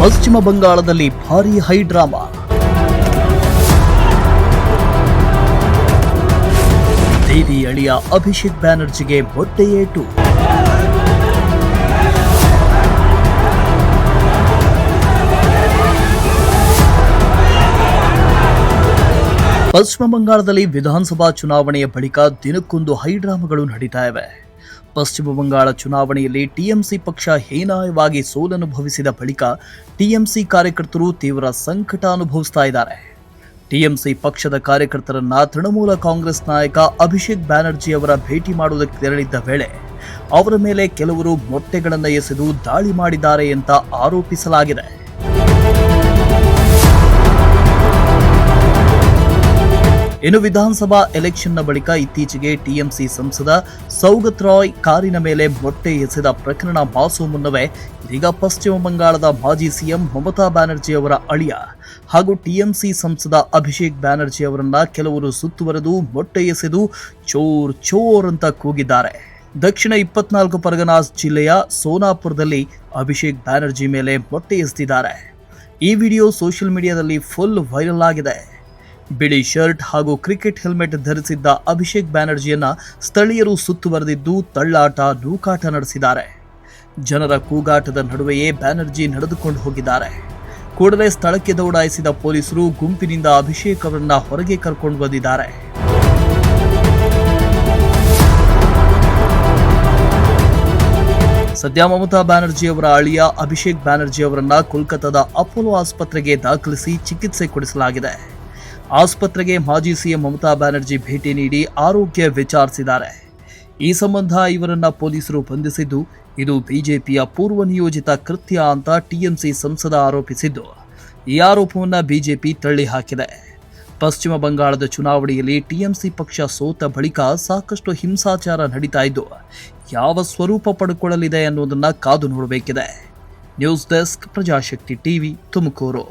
ಪಶ್ಚಿಮ ಬಂಗಾಳದಲ್ಲಿ ಭಾರೀ ಹೈ ಡ್ರಾಮಾ. ದೇವಿ ಅಳಿಯ ಅಭಿಷೇಕ್ ಬ್ಯಾನರ್ಜಿಗೆ ಮೊಟ್ಟೆಯೇಟು. ಪಶ್ಚಿಮ ಬಂಗಾಳದಲ್ಲಿ ವಿಧಾನಸಭಾ ಚುನಾವಣೆಯ ಬಳಿಕ ದಿನಕ್ಕೊಂದು ಹೈ ಡ್ರಾಮಾಗಳು ನಡೀತಾ ಇವೆ. ಪಶ್ಚಿಮ ಬಂಗಾಳ ಚುನಾವಣೆಯಲ್ಲಿ ಟಿಎಂಸಿ ಪಕ್ಷ ಹೀನಾಯವಾಗಿ ಸೋಲನುಭವಿಸಿದ ಬಳಿಕ ಟಿಎಂಸಿ ಕಾರ್ಯಕರ್ತರು ತೀವ್ರ ಸಂಕಟ ಅನುಭವಿಸ್ತಾ ಇದ್ದಾರೆ. ಟಿಎಂಸಿ ಪಕ್ಷದ ಕಾರ್ಯಕರ್ತರನ್ನ ತೃಣಮೂಲ ಕಾಂಗ್ರೆಸ್ ನಾಯಕ ಅಭಿಷೇಕ್ ಬ್ಯಾನರ್ಜಿ ಅವರ ಭೇಟಿ ಮಾಡುವುದಕ್ಕೆ ತೆರಳಿದ್ದ ವೇಳೆ ಅವರ ಮೇಲೆ ಕೆಲವರು ಮೊಟ್ಟೆಗಳನ್ನು ಎಸೆದು ದಾಳಿ ಮಾಡಿದ್ದಾರೆ ಅಂತ ಆರೋಪಿಸಲಾಗಿದೆ. ಇನ್ನು ವಿಧಾನಸಭಾ ಎಲೆಕ್ಷನ್ನ ಬಳಿಕ ಇತ್ತೀಚೆಗೆ ಟಿಎಂಸಿ ಸಂಸದ ಸೌಗತ್ ರಾಯ್ ಕಾರಿನ ಮೇಲೆ ಮೊಟ್ಟೆ ಎಸೆದ ಪ್ರಕರಣ ಮಾಸೋ ಮುನ್ನವೇ ಇದೀಗ ಪಶ್ಚಿಮ ಬಂಗಾಳದ ಮಾಜಿ ಸಿಎಂ ಮಮತಾ ಬ್ಯಾನರ್ಜಿ ಅವರ ಅಳಿಯ ಹಾಗೂ ಟಿಎಂಸಿ ಸಂಸದ ಅಭಿಷೇಕ್ ಬ್ಯಾನರ್ಜಿ ಅವರನ್ನ ಕೆಲವರು ಸುತ್ತುವರೆದು ಮೊಟ್ಟೆ ಎಸೆದು ಚೋರ್ ಚೋರ್ ಅಂತ ಕೂಗಿದ್ದಾರೆ. ದಕ್ಷಿಣ 24 ಪರಗನಾಸ್ ಜಿಲ್ಲೆಯ ಸೋನಾಪುರದಲ್ಲಿ ಅಭಿಷೇಕ್ ಬ್ಯಾನರ್ಜಿ ಮೇಲೆ ಮೊಟ್ಟೆ ಎಸೆದಿದ್ದಾರೆ. ಈ ವಿಡಿಯೋ ಸೋಷಿಯಲ್ ಮೀಡಿಯಾದಲ್ಲಿ ಫುಲ್ ವೈರಲ್ ಆಗಿದೆ. ಬಿಳಿ ಶರ್ಟ್ ಹಾಗೂ ಕ್ರಿಕೆಟ್ ಹೆಲ್ಮೆಟ್ ಧರಿಸಿದ್ದ ಅಭಿಷೇಕ್ ಬ್ಯಾನರ್ಜಿಯನ್ನ ಸ್ಥಳೀಯರು ಸುತ್ತುವರೆದಿದ್ದು ತಳ್ಳಾಟ ನೂಕಾಟ ನಡೆಸಿದ್ದಾರೆ. ಜನರ ಕೂಗಾಟದ ನಡುವೆಯೇ ಬ್ಯಾನರ್ಜಿ ನಡೆದುಕೊಂಡು ಹೋಗಿದ್ದಾರೆ. ಕೂಡಲೇ ಸ್ಥಳಕ್ಕೆ ದೌಡಾಯಿಸಿದ ಪೊಲೀಸರು ಗುಂಪಿನಿಂದ ಅಭಿಷೇಕ್ ಅವರನ್ನ ಹೊರಗೆ ಕರ್ಕೊಂಡು ಬಂದಿದ್ದಾರೆ. ಸದ್ಯ ಮಮತಾ ಬ್ಯಾನರ್ಜಿ ಅವರ ಅಳಿಯ ಅಭಿಷೇಕ್ ಬ್ಯಾನರ್ಜಿ ಅವರನ್ನ ಕೋಲ್ಕತ್ತಾದ ಅಪೋಲೋ ಆಸ್ಪತ್ರೆಗೆ ದಾಖಲಿಸಿ ಚಿಕಿತ್ಸೆ ಕೊಡಿಸಲಾಗಿದೆ. ಆಸ್ಪತ್ರೆಗೆ ಮಾಜಿ ಸಿಎಂ ಮಮತಾ ಬ್ಯಾನರ್ಜಿ ಭೇಟಿ ನೀಡಿ ಆರೋಗ್ಯ ವಿಚಾರಿಸಿದ್ದಾರೆ. ಈ ಸಂಬಂಧ ಇವರನ್ನ ಪೊಲೀಸರು ಬಂಧಿಸಿದ್ದು, ಇದು ಬಿಜೆಪಿಯ ಪೂರ್ವ ನಿಯೋಜಿತ ಕೃತ್ಯ ಅಂತ ಟಿಎಂಸಿ ಸಂಸದ ಆರೋಪಿಸಿದ್ದು, ಈ ಆರೋಪವನ್ನು ಬಿಜೆಪಿ ತಳ್ಳಿ ಹಾಕಿದೆ. ಪಶ್ಚಿಮ ಬಂಗಾಳದ ಚುನಾವಣೆಯಲ್ಲಿ ಟಿಎಂಸಿ ಪಕ್ಷ ಸೋತ ಬಳಿಕ ಸಾಕಷ್ಟು ಹಿಂಸಾಚಾರ ನಡೀತಾ ಇದ್ದು, ಯಾವ ಸ್ವರೂಪ ಪಡೆದುಕೊಳ್ಳಲಿದೆ ಅನ್ನೋದನ್ನ ಕಾದು ನೋಡಬೇಕಿದೆ. News desk, Prajashakti TV, Tumakuru.